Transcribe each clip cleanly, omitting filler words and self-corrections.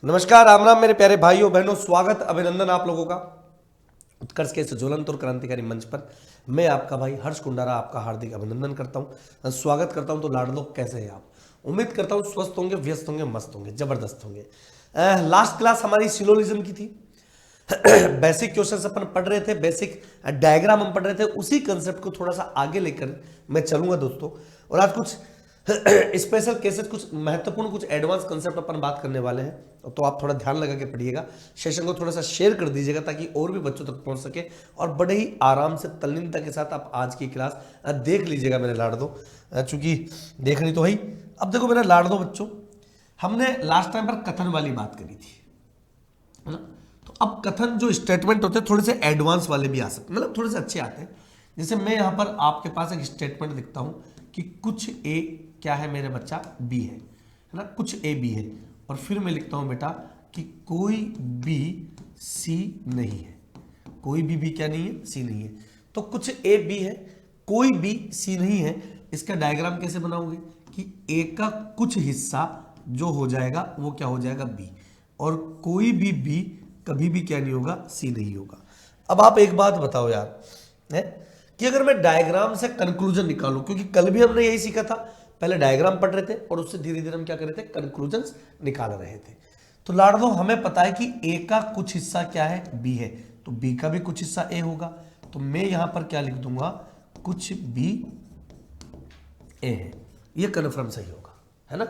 नमस्कार, राम राम मेरे प्यारे भाइयों बहनों, स्वागत अभिनंदन आप लोगों का उत्कर्ष के इस ज्वलंत और क्रांतिकारी मंच पर। मैं आपका भाई हर्ष कुंडारा आपका हार्दिक अभिनंदन करता हूं, स्वागत करता हूं। तो लाडलो, कैसे हैं आप? उम्मीद करता हूं स्वस्थ होंगे, व्यस्त होंगे, मस्त होंगे, जबरदस्त होंगे। लास्ट क्लास हमारी सिलोजिज्म की थी। बेसिक क्वेश्चंस अपन पढ़ रहे थे, बेसिक डायग्राम हम पढ़ रहे थे। उसी कंसेप्ट को थोड़ा सा आगे लेकर मैं चलूंगा दोस्तों। और आज कुछ स्पेशल केसेस, कुछ महत्वपूर्ण, कुछ एडवांस कंसेप्ट अपन बात करने वाले हैं। तो आप थोड़ा ध्यान लगा के पढ़िएगा, सेशन को थोड़ा सा शेयर कर दीजिएगा ताकि और भी बच्चों तक पहुंच सके और बड़े ही आराम से तल्लीनता के साथ आप आज की क्लास देख लीजिएगा मेरे लाडलो, चूंकि देखनी तो है। अब देखो मेरे लाडलो बच्चों, हमने लास्ट टाइम पर कथन वाली बात करी थी, है ना? तो अब कथन जो स्टेटमेंट होते हैं थोड़े से एडवांस वाले भी आ सकते, मतलब थोड़े से अच्छे आते हैं। जैसे मैं यहां पर आपके पास एक स्टेटमेंट लिखता हूं कि कुछ ए क्या है मेरे बच्चा, बी है ना? कुछ ए बी है। और फिर मैं लिखता हूं बेटा कि कोई बी सी नहीं है। कोई बी क्या नहीं है? सी नहीं है। तो कुछ ए बी है, कोई बी सी नहीं है। इसका डायग्राम कैसे बनाओगे कि ए का कुछ हिस्सा जो हो जाएगा वो क्या हो जाएगा, बी। और कोई भी बी कभी भी क्या नहीं होगा, सी नहीं होगा। अब आप एक बात बताओ यार, है कि अगर मैं डायग्राम से कंक्लूजन निकालूं, क्योंकि कल भी हमने यही सीखा था, पहले डायग्राम पढ़ रहे थे और उससे धीरे धीरे हम क्या कर रहे थे, कंक्लूजन्स निकाल रहे थे। तो लाडलो, हमें पता है कि ए का कुछ हिस्सा क्या है, बी है, तो बी का भी कुछ हिस्सा ए होगा। तो मैं यहां पर क्या लिख दूंगा, कुछ बी ए है। ये कन्फर्म सही होगा, है ना?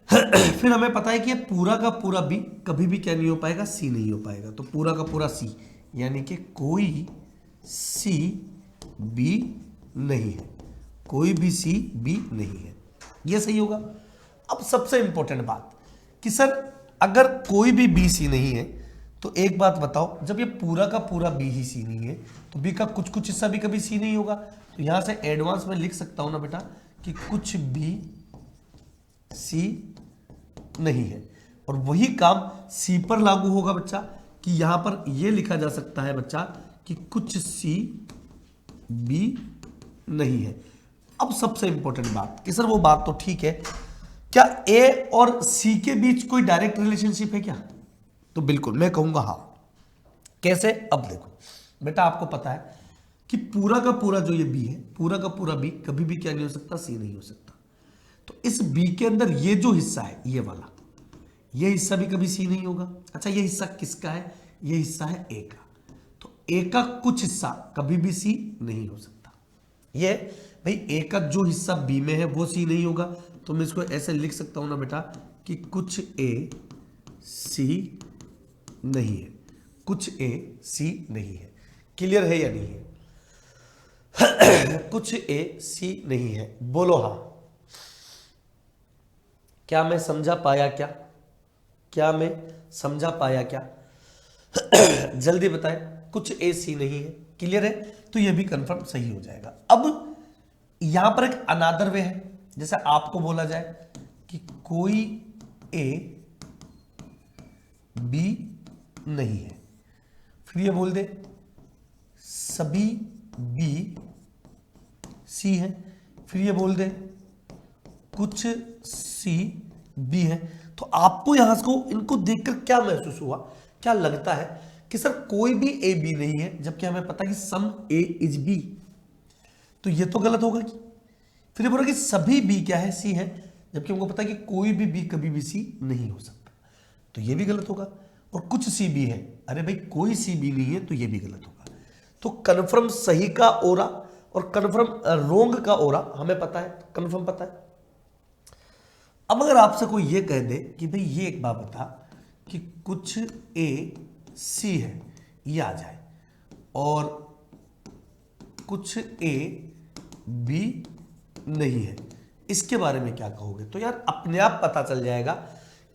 फिर हमें पता है कि ये पूरा का पूरा बी कभी भी क्या नहीं हो पाएगा, सी नहीं हो पाएगा। तो पूरा का पूरा सी, यानी कि कोई सी बी नहीं है। कोई भी सी बी नहीं है, ये सही होगा। अब सबसे इंपॉर्टेंट बात कि सर अगर कोई भी बी सी नहीं है तो एक बात बताओ, जब ये पूरा का पूरा बी ही सी नहीं है तो बी का कुछ कुछ हिस्सा भी कभी सी नहीं होगा। तो यहां से एडवांस में लिख सकता हूं ना बेटा कि कुछ बी सी नहीं है। और वही काम सी पर लागू होगा बच्चा, कि यहां पर यह लिखा जा सकता है बच्चा कि कुछ सी बी नहीं है। अब सबसे इंपॉर्टेंट बात कि सर वो बात तो ठीक है, क्या ए और सी के बीच कोई डायरेक्ट रिलेशनशिप है क्या? तो बिल्कुल मैं कहूंगा हाँ। कैसे? अब देखो बेटा, आपको पता है कि पूरा का पूरा जो ये बी है, पूरा का पूरा बी कभी भी क्या नहीं हो सकता, सी नहीं हो सकता। तो इस बी के अंदर ये जो हिस्सा है, ये वाला, ये हिस्सा भी कभी सी नहीं होगा। अच्छा, ये हिस्सा किसका है? ये हिस्सा है ए का। तो ए का कुछ हिस्सा कभी भी सी नहीं हो सकता। ये भाई ए का जो हिस्सा बी में है वो सी नहीं होगा। तो मैं इसको ऐसे लिख सकता हूं ना बेटा कि कुछ ए सी नहीं है। कुछ ए सी नहीं है। क्लियर है या नहीं है? कुछ ए सी नहीं है, बोलो हाँ। क्या मैं समझा पाया क्या? क्या मैं समझा पाया क्या? जल्दी बताएं। कुछ ए सी नहीं है, क्लियर है? तो ये भी कंफर्म सही हो जाएगा। अब यहां पर एक अनादर वे है, जैसे आपको बोला जाए कि कोई ए बी नहीं है, फिर ये बोल दे सभी बी सी है, फिर ये बोल दे कुछ सी बी है। तो आपको यहां से इनको देखकर क्या महसूस हुआ, क्या लगता है कि सर कोई भी ए बी नहीं है, जबकि हमें पता है कि सम ए इज बी। तो ये तो गलत होगा। कि फिर ये बोला कि सभी बी क्या है, सी है, जबकि हमको पता है कि कोई भी बी कभी भी सी नहीं हो सकता। तो ये भी गलत होगा। और कुछ सी बी है, अरे भाई कोई सी बी नहीं है, तो ये भी गलत होगा। तो कन्फर्म सही का ओरा और कन्फर्म रोंग का ओरा हमें पता है, कन्फर्म पता है। अब अगर आपसे कोई ये कह दे कि भाई ये एक बात बता कि कुछ ए सी है, ये आ जाए, और कुछ ए बी नहीं है, इसके बारे में क्या कहोगे? तो यार अपने आप पता चल जाएगा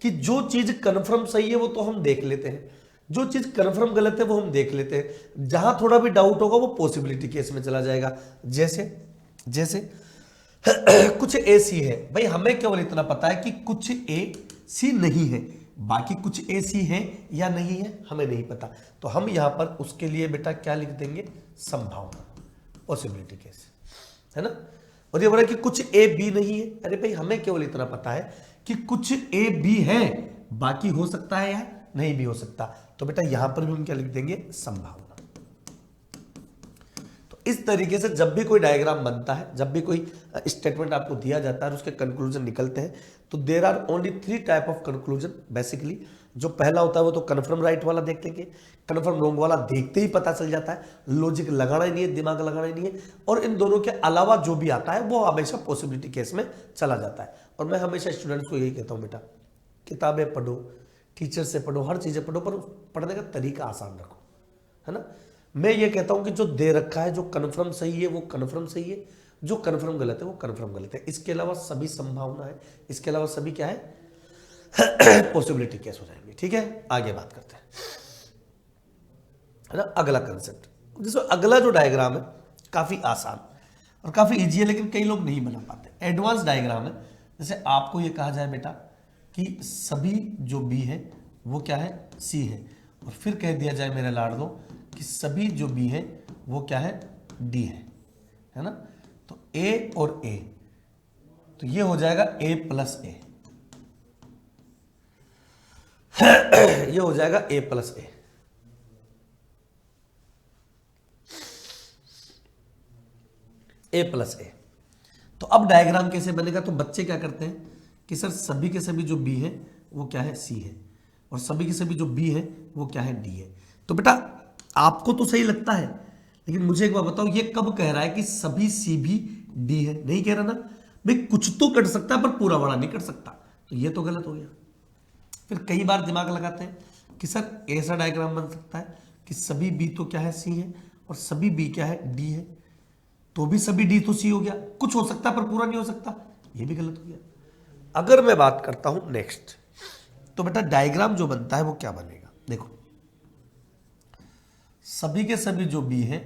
कि जो चीज कन्फर्म सही है वो तो हम देख लेते हैं, जो चीज कन्फर्म गलत है वो हम देख लेते हैं। जहां थोड़ा भी डाउट होगा वो पॉसिबिलिटी केस में चला जाएगा। जैसे जैसे कुछ ए सी है, भाई हमें केवल इतना पता है कि कुछ ए सी नहीं है, बाकी कुछ ए सी है या नहीं है हमें नहीं पता। तो हम यहां पर उसके लिए बेटा क्या लिख देंगे, संभावना, पॉसिबिलिटी केस, है ना? और ये बोला कि कुछ ए बी नहीं है, अरे भाई हमें केवल इतना पता है कि कुछ ए बी है, बाकी हो सकता है या नहीं भी हो सकता। तो बेटा यहां पर भी हम क्या लिख देंगे, संभावना। तो इस तरीके से जब भी कोई डायग्राम बनता है, जब भी कोई स्टेटमेंट आपको दिया जाता है और उसके कंक्लूजन निकलते हैं, तो there are only 3 type of conclusion basically. जो पहला होता है वो तो कन्फर्म राइट वाला देख लेंगे, कन्फर्म रॉन्ग वाला देखते ही पता चल जाता है, लॉजिक लगाना ही नहीं है, दिमाग लगाना ही नहीं है। और इन दोनों के अलावा जो भी आता है वो हमेशा पॉसिबिलिटी केस में चला जाता है। और मैं हमेशा स्टूडेंट्स को यही कहता हूँ, बेटा किताबें पढ़ो, टीचर से पढ़ो, हर चीजें पढ़ो, पर पढ़ने का तरीका आसान रखो, है ना। मैं ये कहता हूं कि जो दे रखा है, जो कन्फर्म सही है वो कन्फर्म सही है, जो कन्फर्म गलत है वो कन्फर्म गलत है। इसके अलावा सभी संभावना है, इसके अलावा सभी क्या है पॉसिबिलिटी केस हो जाएंगे। ठीक है, आगे बात करते हैं, है ना। अगला कंसेप्ट, जिसमें अगला जो डायग्राम है काफी आसान और काफी इजी है, लेकिन कई लोग नहीं बना पाते। एडवांस डायग्राम है। जैसे आपको ये कहा जाए बेटा कि सभी जो बी है वो क्या है, सी है, और फिर कह दिया जाए मेरे लाडलो कि सभी जो बी है वो क्या है, डी है ना। तो ए और ए, तो ये हो जाएगा ए प्लस ए, ये हो जाएगा ए प्लस ए। ए प्लस ए। तो अब डायग्राम कैसे बनेगा, तो बच्चे क्या करते हैं कि सर सभी के सभी जो बी है वो क्या है, सी है, और सभी के सभी जो बी है वो क्या है, डी है। तो बेटा आपको तो सही लगता है, लेकिन मुझे एक बात बताओ, ये कब कह रहा है कि सभी सी भी डी है? नहीं कह रहा ना भाई, कुछ तो कट सकता है पर पूरा वाला नहीं कट सकता, तो ये तो गलत हो गया। फिर कई बार दिमाग लगाते हैं कि सर ऐसा डायग्राम बन सकता है कि सभी बी तो क्या है, सी है, और सभी बी क्या है, डी है, तो भी सभी डी तो सी हो गया। कुछ हो सकता है पर पूरा नहीं हो सकता, ये भी गलत हो गया। अगर मैं बात करता हूं नेक्स्ट, तो बेटा डायग्राम जो बनता है वो क्या बनेगा, देखो सभी के सभी जो बी है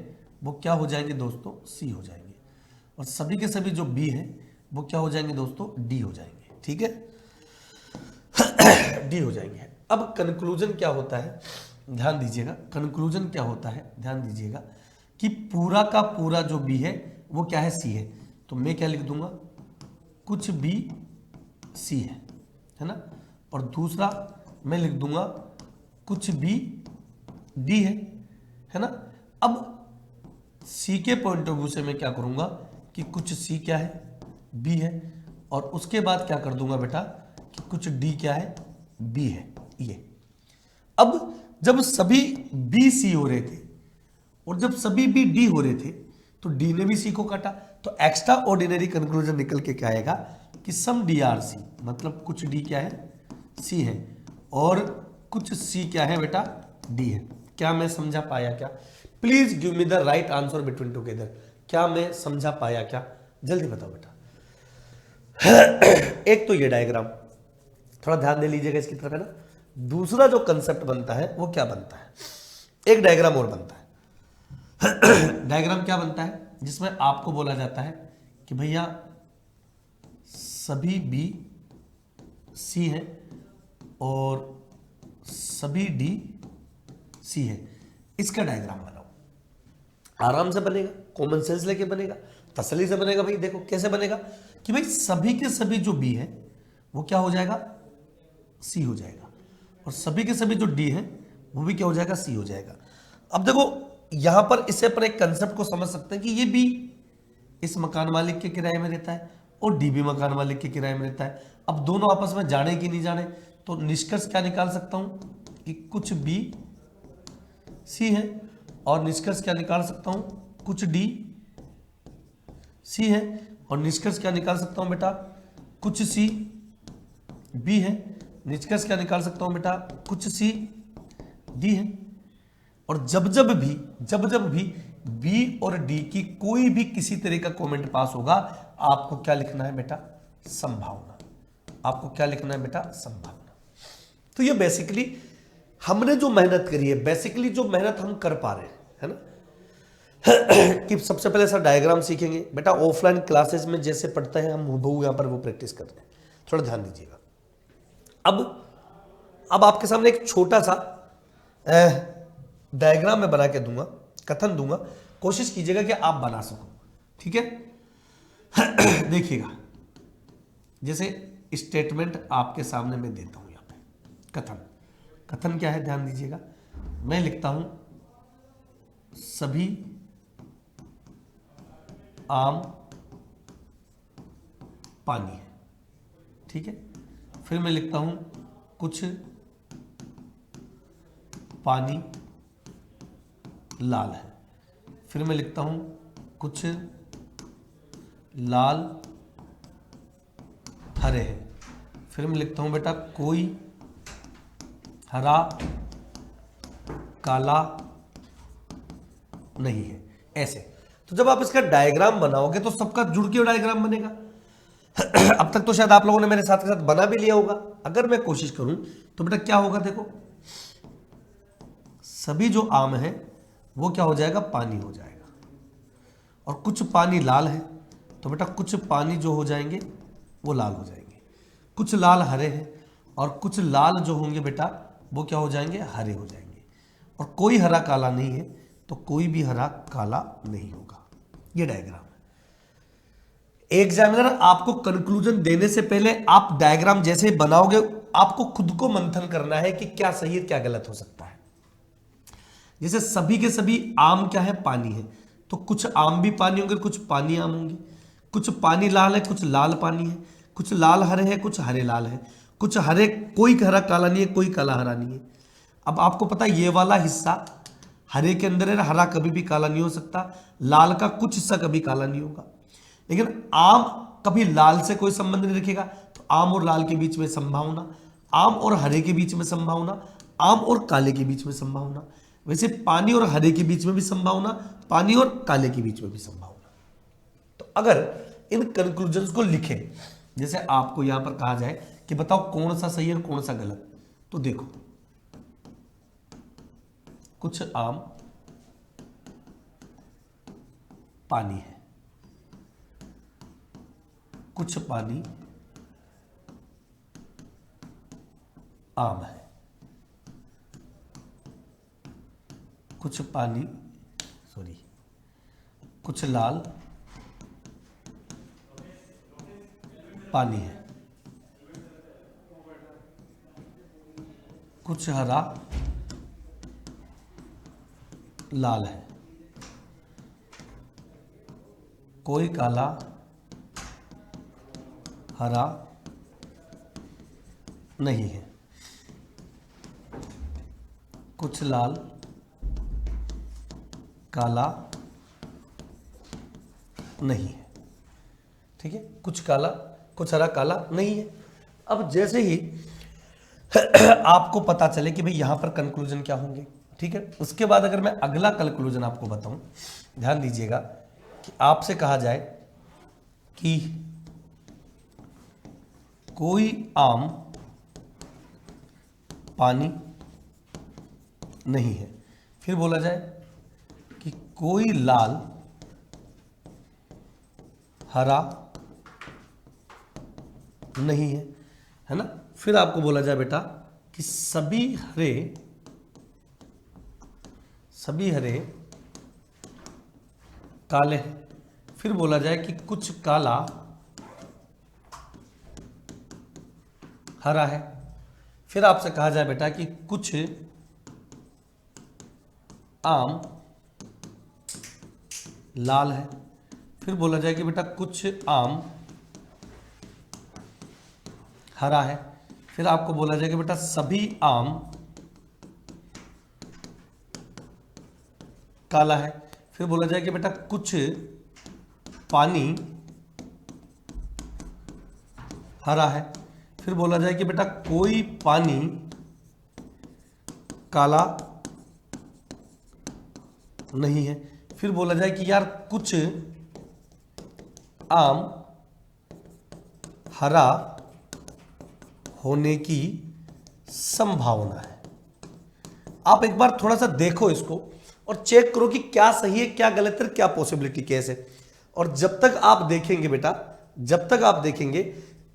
वो क्या हो जाएंगे दोस्तों, सी हो जाएंगे, और सभी के सभी जो बी है वो क्या हो जाएंगे दोस्तों, डी हो जाएंगे। ठीक है, डी हो जाएंगे। अब कंक्लूजन क्या होता है, ध्यान दीजिएगा, कंक्लूजन क्या होता है ध्यान दीजिएगा कि पूरा का पूरा जो बी है वो क्या है, सी है। तो मैं क्या लिख दूंगा, कुछ बी सी है ना, और दूसरा मैं लिख दूंगा कुछ बी डी है ना। अब सी के पॉइंट ऑफ व्यू से मैं क्या करूंगा कि कुछ सी क्या है, बी है, और उसके बाद क्या कर दूंगा बेटा कि कुछ डी क्या है, बी है। ये अब जब सभी बी सी हो रहे थे और जब सभी बी डी हो रहे थे, तो डी ने भी सी को काटा, तो एक्स्ट्रा ऑर्डिनरी कंक्लूजन निकल के क्या आएगा कि सम डी आर सी, मतलब कुछ डी क्या है, सी है, और कुछ सी क्या है बेटा, डी है। क्या मैं समझा पाया क्या? Please give me the right answer between together. क्या मैं समझा पाया क्या? जल्दी बताओ बेटा। एक तो ये डायग्राम, थोड़ा ध्यान दे लीजिएगा इसकी तरफ, है ना। दूसरा जो कंसेप्ट बनता है वो क्या बनता है, एक डायग्राम और बनता है। डायग्राम क्या बनता है, जिसमें आपको बोला जाता है कि भैया सभी बी सी है और सभी डी सी है, इसका डायग्राम बनाओ। आराम से बनेगा, कॉमन सेंस लेके बनेगा, तसल्ली से बनेगा। भाई देखो कैसे बनेगा कि भाई सभी के सभी जो बी है वो क्या हो जाएगा, सी हो जाएगा, और सभी के सभी जो डी है वो भी क्या हो जाएगा, सी हो जाएगा। अब देखो यहां पर इससे अपन एक कंसेप्ट को समझ सकते हैं कि ये बी इस मकान मालिक के किराए में रहता है और डी भी मकान मालिक के किराए में रहता है। अब दोनों आपस में जाने कि नहीं जाने, तो निष्कर्ष क्या निकाल सकता हूं कि कुछ बी सी है, और निष्कर्ष क्या निकाल सकता हूं, कुछ डी सी है, और निष्कर्ष क्या निकाल सकता हूं बेटा, कुछ सी बी है। निष्कर्ष क्या निकाल सकता हूं बेटा, कुछ सी डी है। और जब जब भी बी और डी की कोई भी किसी तरह का कमेंट पास होगा, आपको क्या लिखना है बेटा, संभावना। आपको क्या लिखना है बेटा, संभावना। तो ये बेसिकली हमने जो मेहनत करी है, बेसिकली जो मेहनत हम कर पा रहे हैं, है ना। कि सबसे पहले सर डायग्राम सीखेंगे बेटा, ऑफलाइन क्लासेस में जैसे पढ़ते हैं हम हूबहू यहां पर वो प्रैक्टिस करते हैं। थोड़ा ध्यान दीजिएगा। अब आपके सामने एक छोटा सा डायग्राम मैं बना के दूंगा, कथन दूंगा, कोशिश कीजिएगा कि आप बना सको। ठीक है। देखिएगा, जैसे स्टेटमेंट आपके सामने मैं देता हूं यहां पे, कथन। कथन क्या है ध्यान दीजिएगा, मैं लिखता हूं सभी आम पानी है, ठीक है। फिर मैं लिखता हूं कुछ पानी लाल है। फिर मैं लिखता हूं कुछ लाल हरे हैं। फिर मैं लिखता हूं बेटा कोई हरा काला नहीं है, ऐसे। तो जब आप इसका डायग्राम बनाओगे तो सबका जुड़ के डायग्राम बनेगा। अब तक तो शायद आप लोगों ने मेरे साथ के साथ बना भी लिया होगा। अगर मैं कोशिश करूं तो बेटा क्या होगा, देखो सभी जो आम है वो क्या हो जाएगा, पानी हो जाएगा। और कुछ पानी लाल है तो बेटा कुछ पानी जो हो जाएंगे वो लाल हो जाएंगे। कुछ लाल हरे हैं और कुछ लाल जो होंगे बेटा वो क्या हो जाएंगे, हरे हो जाएंगे। और कोई हरा काला नहीं है तो कोई भी हरा काला नहीं होगा। ये डायग्राम है। एग्जामिनर आपको कंक्लूजन देने से पहले आप डायग्राम जैसे बनाओगे आपको खुद को मंथन करना है कि क्या सही है क्या गलत हो सकता है। जैसे सभी के सभी आम क्या है, पानी है, तो कुछ आम भी पानी होंगे, कुछ पानी आम होंगे। कुछ पानी लाल है, कुछ लाल पानी है, कुछ लाल हरे है, कुछ हरे लाल है, कुछ हरे, कोई हरा काला नहीं है, कोई काला हरा नहीं है। अब आपको पता है ये वाला हिस्सा हरे के अंदर है, हरा कभी भी काला नहीं हो सकता, लाल का कुछ हिस्सा कभी काला नहीं होगा। लेकिन आम कभी लाल से कोई संबंध नहीं रखेगा, तो आम और लाल के बीच में संभावना, आम और हरे के बीच में संभावना, आम और काले के बीच में संभावना। वैसे पानी और हरे के बीच में भी संभावना, पानी और काले के बीच में भी संभावना। तो अगर इन कंक्लूजन्स को लिखें, जैसे आपको यहां पर कहा जाए कि बताओ कौन सा सही है और कौन सा गलत, तो देखो कुछ आम पानी है, कुछ पानी आम है, कुछ पानी कुछ लाल पानी है, कुछ हरा लाल है, कोई काला हरा नहीं है, कुछ लाल काला नहीं है, ठीक है। कुछ काला कुछ हरा काला नहीं है। अब जैसे ही आपको पता चले कि भाई यहां पर कंक्लूजन क्या होंगे, ठीक है, उसके बाद अगर मैं अगला कंक्लूजन आपको बताऊं, ध्यान दीजिएगा कि आपसे कहा जाए कि कोई आम पानी नहीं है, फिर बोला जाए कि कोई लाल हरा नहीं है ना। फिर आपको बोला जाए बेटा कि सभी हरे काले हैं। फिर बोला जाए कि कुछ काला हरा है। फिर आपसे कहा जाए बेटा कि कुछ आम लाल है। फिर बोला जाए कि बेटा कुछ आम हरा है। फिर आपको बोला जाए कि बेटा सभी आम काला है। फिर बोला जाए कि बेटा कुछ पानी हरा है। फिर बोला जाए कि बेटा कोई पानी काला नहीं है। फिर बोला जाए कि यार कुछ आम हरा होने की संभावना है। आप एक बार थोड़ा सा देखो इसको और चेक करो कि क्या सही है क्या गलत है क्या पॉसिबिलिटी केस है। और जब तक आप देखेंगे बेटा, जब तक आप देखेंगे,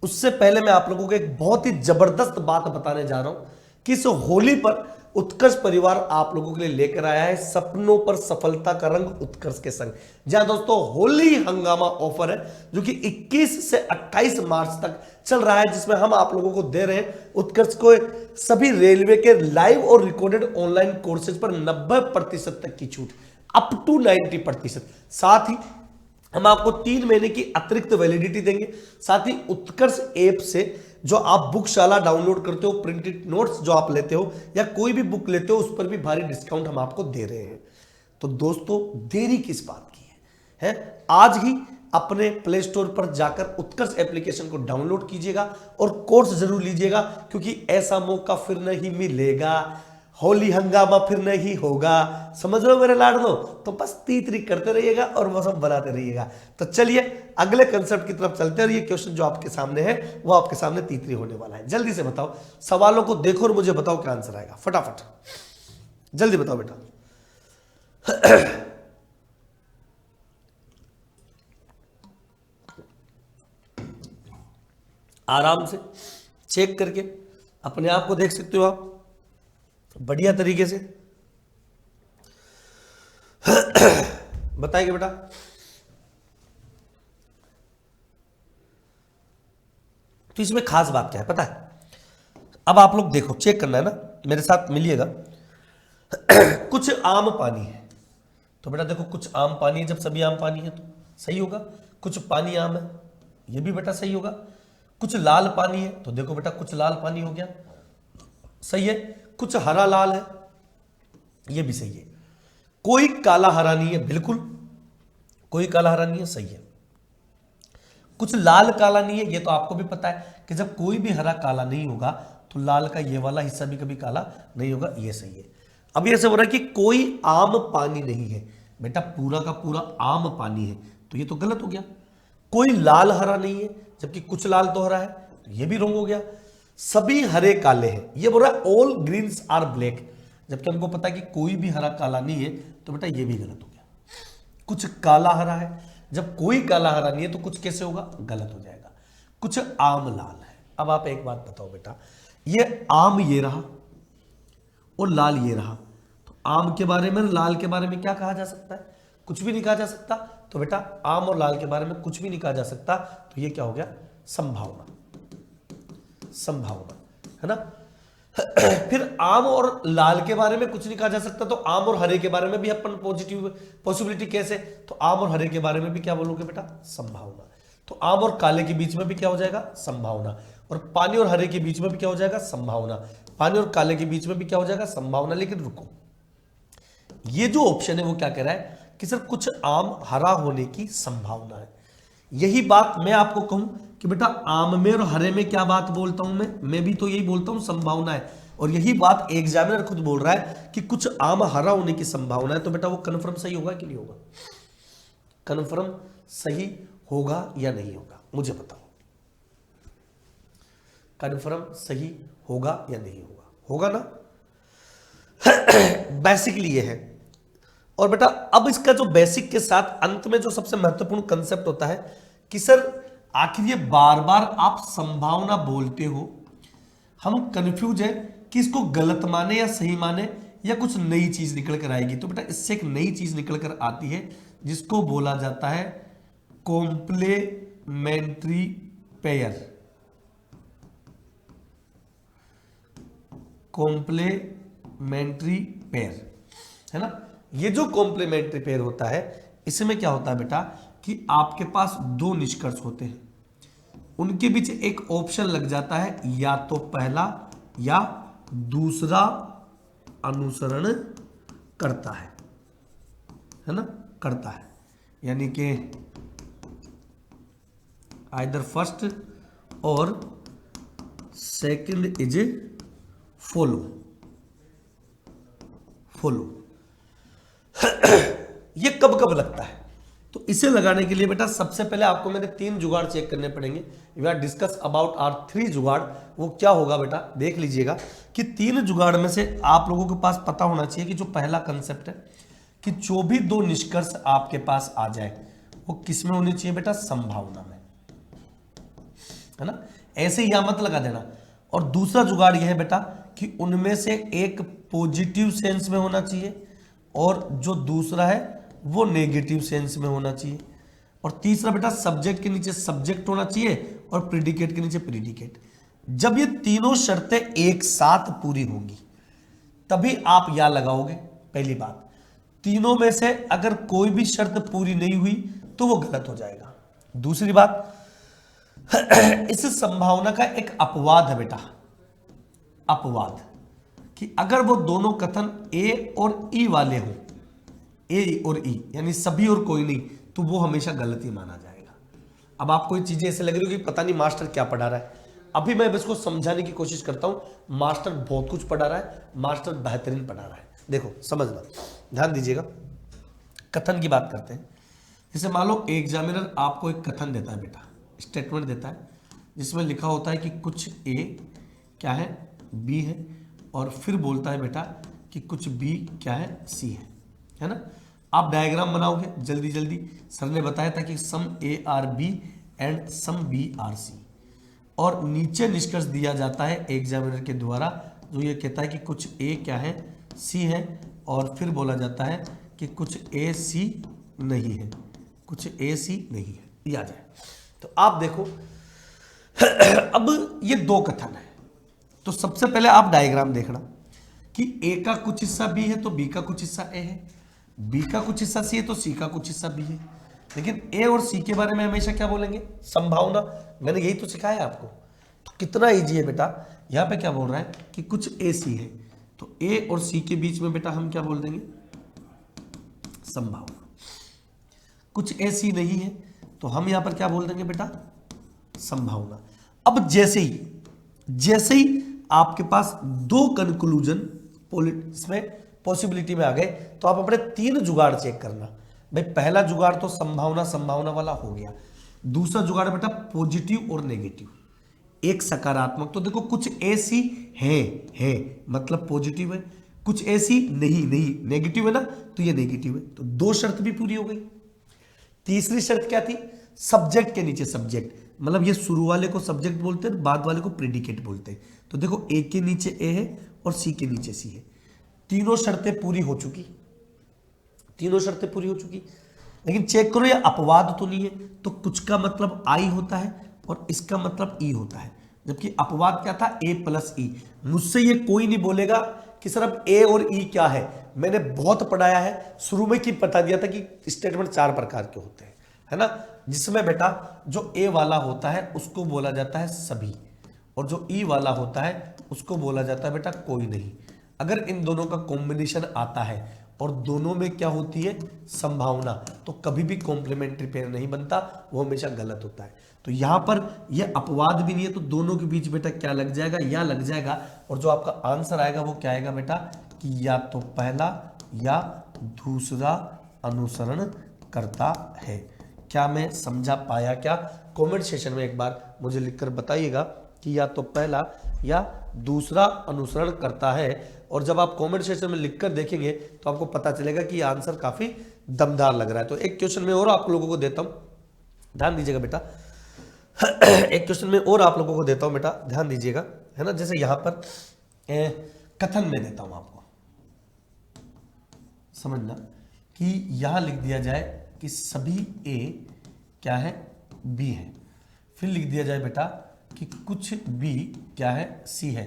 उससे पहले मैं आप लोगों को एक बहुत ही जबरदस्त बात बताने जा रहा हूं कि इस होली पर उत्कर्ष परिवार आप लोगों के लिए लेकर आया है सपनों पर सफलता का रंग उत्कर्ष के संग। जहां दोस्तों होली हंगामा ऑफर है जो कि 21 से 28 मार्च तक चल रहा है, जिसमें हम आप लोगों को दे रहे हैं उत्कर्ष को सभी रेलवे के लाइव और रिकॉर्डेड ऑनलाइन कोर्सेज पर 90% तक की छूट, अप टू 90%। साथ ही हम आपको 3 महीने की अतिरिक्त वैलिडिटी देंगे। साथ ही उत्कर्ष ऐप से जो आप बुकशाला डाउनलोड करते हो, प्रिंटेड नोट्स जो आप लेते हो या कोई भी बुक लेते हो, उस पर भी भारी डिस्काउंट हम आपको दे रहे हैं। तो दोस्तों देरी किस बात की है? आज ही अपने प्ले स्टोर पर जाकर उत्कर्ष एप्लीकेशन को डाउनलोड कीजिएगा और कोर्स जरूर लीजिएगा, क्योंकि ऐसा मौका फिर नहीं मिलेगा, होली हंगामा फिर नहीं होगा। समझ लो मेरे लाडलो, तो बस तीतरी करते रहिएगा और मौसम बनाते रहिएगा। तो चलिए अगले कंसेप्ट की तरफ चलते हैं, और ये क्वेश्चन जो आपके सामने है वो आपके सामने तीतरी होने वाला है। जल्दी से बताओ, सवालों को देखो और मुझे बताओ क्या आंसर आएगा, फटाफट जल्दी बताओ बेटा। आराम से चेक करके अपने आप को देख सकते हो आप बढ़िया तरीके से। बताइए बेटा। तो इसमें खास बात क्या है पता है? अब आप लोग देखो, चेक करना है ना, मेरे साथ मिलिएगा। कुछ आम पानी है, तो बेटा देखो कुछ आम पानी है, जब सभी आम पानी है तो सही होगा। कुछ पानी आम है, ये भी बेटा सही होगा। कुछ लाल पानी है, तो देखो बेटा कुछ लाल पानी हो गया, सही है। कुछ हरा लाल है, ये भी सही है। कोई काला हरा नहीं है, बिल्कुल कोई काला हरा नहीं है, सही है। कुछ लाल काला नहीं है, ये तो आपको भी पता है कि जब कोई भी हरा काला नहीं होगा तो लाल का ये वाला हिस्सा भी कभी काला नहीं होगा, ये सही है। अब ये से हो रहा है कि कोई आम पानी नहीं है, बेटा पूरा का पूरा आम पानी है, तो ये तो गलत हो गया। कोई लाल हरा नहीं है, जबकि कुछ लाल तो हरा है, तो ये भी रॉन्ग हो गया। सभी हरे काले हैं, ये बोल रहा है ऑल ग्रीन्स आर ब्लैक, जबकि हमको पता है कि कोई भी हरा काला नहीं है, तो बेटा ये भी गलत हो गया। कुछ काला हरा है, जब कोई काला हरा नहीं है तो कुछ कैसे होगा, गलत हो जाएगा। कुछ आम लाल है। अब आप एक बात बताओ बेटा, ये आम ये रहा और लाल ये रहा, तो आम के बारे में लाल के बारे में क्या कहा जा सकता है? कुछ भी नहीं कहा जा सकता। तो बेटा आम और लाल के बारे में कुछ भी नहीं कहा जा सकता, तो ये क्या हो गया, संभावना, संभावना है ना। फिर आम और लाल के बारे में कुछ नहीं कहा जा सकता, तो आम और हरे के बारे में भी अपन पॉजिटिव पॉसिबिलिटी कैसे, तो आम और हरे के बारे में भी क्या बोलोगे बेटा, संभावना। तो आम और काले के बीच में भी क्या हो जाएगा, संभावना। और पानी और हरे के बीच में भी क्या हो जाएगा, संभावना। पानी और काले के बीच में भी क्या हो जाएगा, संभावना। लेकिन रुको, ये जो ऑप्शन है वो क्या कह रहा है कि सर कुछ आम हरा होने की संभावना है। यही बात मैं आपको कहूं कि बेटा आम में और हरे में क्या बात बोलता हूं मैं भी तो यही बोलता हूं, संभावना है। और यही बात एग्जामिनर खुद बोल रहा है कि कुछ आम हरा होने की संभावना है, तो बेटा वो कन्फर्म सही होगा कि नहीं होगा, कन्फर्म सही होगा या नहीं होगा, मुझे बताओ। कन्फर्म सही होगा या नहीं होगा, होगा ना। बेसिकली ये है। और बेटा अब इसका जो बेसिक के साथ अंत में जो सबसे महत्वपूर्ण कंसेप्ट होता है कि सर आखिर ये बार बार आप संभावना बोलते हो, हम कंफ्यूज है कि इसको गलत माने या सही माने या कुछ नई चीज निकल कर आएगी। तो बेटा इससे एक नई चीज निकल कर आती है जिसको बोला जाता है कॉम्प्लेमेंट्री पेयर। कॉम्प्लेमेंट्री पेयर है ना। ये जो कॉम्प्लीमेंट्री पेयर होता है, इसमें क्या होता है बेटा कि आपके पास दो निष्कर्ष होते हैं, उनके बीच एक ऑप्शन लग जाता है, या तो पहला या दूसरा अनुसरण करता है ना, करता है। यानी कि आइदर फर्स्ट और सेकंड इज फॉलो। ये कब कब लगता है, तो इसे लगाने के लिए बेटा सबसे पहले आपको मेरे 3 जुगाड़ चेक करने पड़ेंगे। We are discuss about our 3 जुगाड़। वो क्या होगा बेटा, देख लीजिएगा कि 3 जुगाड़ में से आप लोगों के पास पता होना चाहिए कि जो पहला कंसेप्ट है कि जो भी 2 निष्कर्ष आपके पास आ जाए वो किस में होनी चाहिए बेटा, संभावना में, है ना। ऐसे ही यहां मत लगा देना। और दूसरा जुगाड़ यह है बेटा कि कि उनमें से एक पॉजिटिव सेंस में होना चाहिए और जो दूसरा है वो नेगेटिव सेंस में होना चाहिए। और तीसरा बेटा सब्जेक्ट के नीचे सब्जेक्ट होना चाहिए और प्रीडिकेट के नीचे प्रीडिकेट। जब ये तीनों शर्तें एक साथ पूरी होंगी तभी आप या लगाओगे। पहली बात, तीनों में से अगर कोई भी शर्त पूरी नहीं हुई तो वो गलत हो जाएगा। दूसरी बात, इस संभावना का एक अपवाद है बेटा, अपवाद, कि अगर वो दोनों कथन ए और ई वाले हों, ए और ई यानी सभी और कोई नहीं, तो वो हमेशा गलत ही माना जाएगा। अब आपको ये चीजें ऐसे लग रही हो कि पता नहीं मास्टर क्या पढ़ा रहा है। अभी मैं इसको समझाने की कोशिश करता हूं। मास्टर बहुत कुछ पढ़ा रहा है, मास्टर बेहतरीन पढ़ा रहा है। देखो समझना, ध्यान दीजिएगा। कथन की बात करते हैं। जैसे मान लो एग्जामिनर आपको एक कथन देता है बेटा, स्टेटमेंट देता है, जिसमें लिखा होता है कि कुछ ए क्या है, बी है, और फिर बोलता है बेटा कि कुछ बी क्या है, सी है ना। आप डायग्राम बनाओगे जल्दी जल्दी। सर ने बताया था कि some A are B and some B are C, और नीचे निष्कर्ष दिया जाता है एग्जामिनर के द्वारा, जो ये कहता है कि कुछ ए क्या है, सी है, और फिर बोला जाता है कि कुछ ए सी नहीं है, कुछ ए सी नहीं है, ये आ जाए। तो आप देखो अब ये दो कथन है, तो सबसे पहले आप डायग्राम देखना कि ए का कुछ हिस्सा बी है तो बी का कुछ हिस्सा ए है, बी का कुछ हिस्सा सी है तो सी का कुछ हिस्सा बी है। लेकिन ए और सी के बारे में हमेशा क्या बोलेंगे, संभावना। मैंने यही तो सिखाया आपको, तो कितना इजी है बेटा। यहां पे क्या बोल रहा है कि कुछ ए सी है, तो ए और सी के बीच में बेटा हम क्या बोल देंगे, संभावना। कुछ ए सी नहीं है तो हम यहां पर क्या बोल देंगे बेटा, संभावना। अब जैसे ही आपके पास दो कंक्लूजन इसमें पॉसिबिलिटी में आ गए, तो आप अपने तीन जुगाड़ चेक करना। भाई पहला जुगाड़ तो संभावना वाला हो गया। दूसरा जुगाड़ बेटा पॉजिटिव और नेगेटिव, एक सकारात्मक। तो देखो कुछ ऐसी है मतलब पॉजिटिव है, कुछ ऐसी नहीं नेगेटिव है ना, तो ये नेगेटिव है। तो दो शर्त भी पूरी हो गई। तीसरी शर्त क्या थी, सब्जेक्ट के नीचे सब्जेक्ट, मतलब ये शुरू वाले को सब्जेक्ट बोलते हैं, बाद वाले को प्रेडिकेट बोलते हैं। तो देखो ए के नीचे ए है और सी के नीचे सी है। तीनों शर्तें पूरी हो चुकी, लेकिन चेक करो ये अपवाद तो नहीं है। तो कुछ का मतलब आई होता है और इसका मतलब ई होता है, जबकि अपवाद क्या था, ए प्लस ई। मुझसे ये कोई नहीं बोलेगा कि सर अब ए और ई क्या है। मैंने बहुत पढ़ाया है, शुरू में की बता दिया था कि स्टेटमेंट चार प्रकार के होते हैं, है ना, जिसमें बेटा जो ए वाला होता है उसको बोला जाता है सभी, और जो ई वाला होता है उसको बोला जाता है बेटा कोई नहीं। अगर इन दोनों का कॉम्बिनेशन आता है और दोनों में क्या होती है, संभावना, तो कभी भी कॉम्प्लीमेंट्री पेयर नहीं बनता, वो हमेशा गलत होता है। तो यहां पर ये अपवाद भी नहीं है, तो दोनों के बीच बेटा क्या लग जाएगा, या लग जाएगा। और जो आपका आंसर आएगा वो क्या आएगा बेटा, कि या तो पहला या दूसरा अनुसरण करता है। क्या मैं समझा पाया क्या? कमेंट सेशन में एक बार मुझे लिखकर बताइएगा कि या तो पहला या दूसरा अनुसरण करता है। और जब आप कमेंट सेक्शन में लिखकर देखेंगे तो आपको पता चलेगा कि आंसर काफी दमदार लग रहा है। तो एक क्वेश्चन में और आप लोगों को देता हूं, ध्यान दीजिएगा बेटा। एक क्वेश्चन में और आप लोगों को देता हूं बेटा, ध्यान दीजिएगा, है ना। जैसे यहां पर कथन में देता हूं, आपको समझना कि यहां लिख दिया जाए कि सभी ए क्या है, बी है। फिर लिख दिया जाए बेटा कि कुछ बी क्या है, सी है।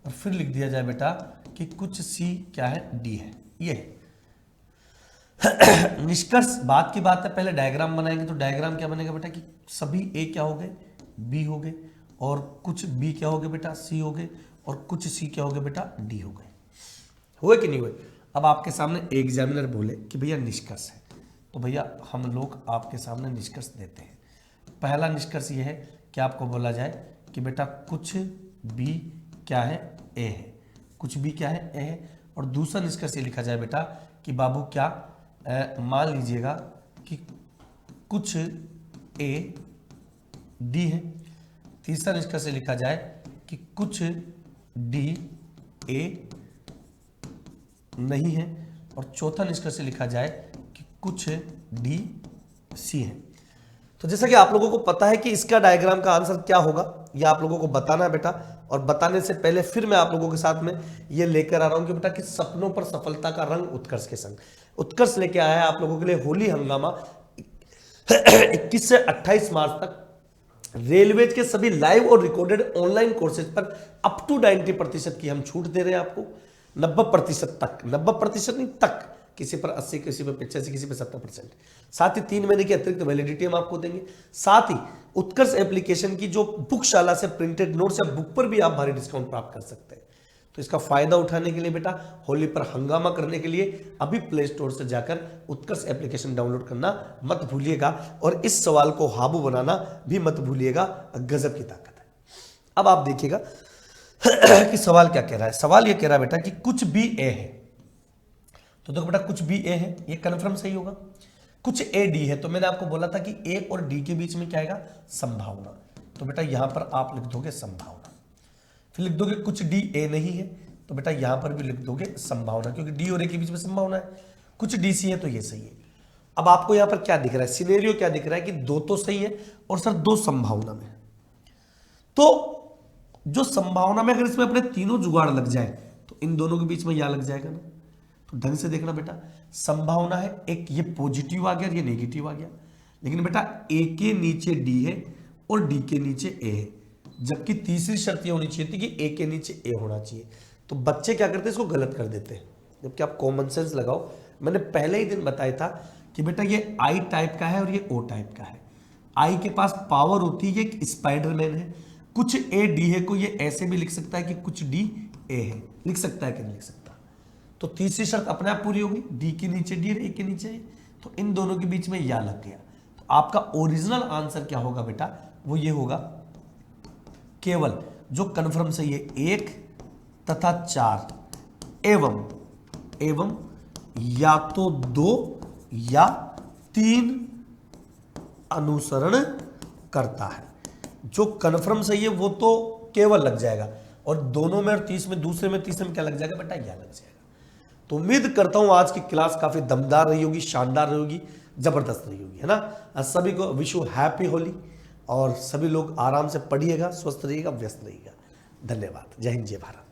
और फिर लिख दिया जाए बेटा कि कुछ सी क्या है, डी है। ये निष्कर्ष बात की बात है। पहले डायग्राम बनाएंगे, तो डायग्राम क्या बनेगा बेटा कि सभी ए क्या हो गए, बी हो गए, और कुछ बी क्या हो गए बेटा, सी हो गए, और कुछ सी क्या हो गए बेटा, डी हो गए। हुए कि नहीं हुए? अब आपके सामने एग्जामिनर बोले कि भैया निष्कर्ष है, तो भैया हम लोग आपके सामने निष्कर्ष देते हैं। पहला निष्कर्ष ये है कि आपको बोला जाए कि बेटा कुछ बी क्या है, ए है, कुछ बी क्या है, ए है। और दूसरा निष्कर्ष ये लिखा जाए बेटा कि बाबू क्या, मान लीजिएगा कि कुछ ए डी है। तीसरा निष्कर्ष ये लिखा जाए कि कुछ डी ए नहीं है। और चौथा निष्कर्ष ये लिखा जाए कि कुछ डी सी है। तो जैसा कि आप लोगों को पता है कि इसका डायग्राम का आंसर क्या होगा, ये आप लोगों को बताना है बेटा। और बताने से पहले फिर मैं आप लोगों के साथ में ये लेकर आ रहा हूं कि बेटा कि सपनों पर सफलता का रंग उत्कर्ष के संग। उत्कर्ष लेके आया है आप लोगों के लिए होली हंगामा 21 से 28 मार्च तक रेलवे के सभी लाइव और रिकॉर्डेड ऑनलाइन कोर्सेज पर अप टू 90% की हम छूट दे रहे हैं आपको। 90% तक, 90% नहीं तक, किसी पर 80, किसी पर 85, किसी पर 70%। साथ ही 3 महीने की अतिरिक्त वैलिडिटी हम आपको देंगे। साथ ही उत्कर्ष एप्लीकेशन की जो बुकशाला से प्रिंटेड नोट्स या बुक पर भी आप भारी डिस्काउंट प्राप्त कर सकते हैं। तो इसका फायदा उठाने के लिए बेटा, होली पर हंगामा करने के लिए अभी प्ले स्टोर से जाकर उत्कर्ष एप्लीकेशन डाउनलोड करना मत भूलिएगा और इस सवाल को हाबू बनाना भी मत भूलिएगा। गजब की ताकत है। अब आप देखिएगा कि सवाल क्या कह रहा है। सवाल ये कह रहा है बेटा कि कुछ भी ए है, तो देखो बेटा कुछ भी ए है, ये कन्फर्म सही होगा। कुछ ए डी है, तो मैंने आपको बोला था कि ए और डी के बीच में क्या आएगा, संभावना। तो बेटा यहां पर आप लिख दोगे संभावना। फिर लिख दोगे कुछ डी ए नहीं है, तो बेटा यहां पर भी लिख दोगे संभावना, क्योंकि डी और ए के बीच में संभावना है। कुछ डी सी है तो ये सही है। अब आपको यहां पर क्या दिख रहा है, सिनेरियो क्या दिख रहा है कि 2 तो सही है और सर 2 संभावना में। तो जो संभावना में अगर इसमें अपने तीनों जुगाड़ लग जाए तो इन दोनों के बीच में या लग जाएगा ना। तो ढंग से देखना बेटा, संभावना है एक, ये पॉजिटिव आ गया और ये नेगेटिव आ गया। लेकिन बेटा ए के नीचे डी है और डी के नीचे ए है, जबकि तीसरी शर्त ये होनी चाहिए थी कि ए के नीचे ए होना चाहिए। तो बच्चे क्या करते हैं, इसको गलत कर देते हैं, जबकि आप कॉमन सेंस लगाओ। मैंने पहले ही दिन बताया था कि बेटा ये आई टाइप का है और ये ओ टाइप का है। आई के पास पावर होती है, एक स्पाइडरमैन है। कुछ ए डी है को ये ऐसे भी लिख सकता है कि कुछ डी ए है, लिख सकता है कि नहीं लिख सकता। तो तीसरी शर्त अपने आप पूरी होगी, डी के नीचे डी और ए के नीचे ए, तो इन दोनों के बीच में या लग गया। तो आपका ओरिजिनल आंसर क्या होगा बेटा, वो ये होगा केवल जो कन्फर्म सही है 1 तथा 4 एवं या तो 2 या 3 अनुसरण करता है। जो कन्फर्म सही है वो तो केवल लग जाएगा, और दोनों में और 30 में, दूसरे में, तीसरे में क्या लग जाएगा बेटा, या लग जाएगा। तो उम्मीद करता हूं आज की क्लास काफी दमदार रही होगी, शानदार रही होगी, जबरदस्त रही होगी, है ना। सभी को विश यू हैप्पी होली, और सभी लोग आराम से पढ़िएगा, स्वस्थ रहिएगा, व्यस्त रहिएगा। धन्यवाद। जय हिंद, जय भारत।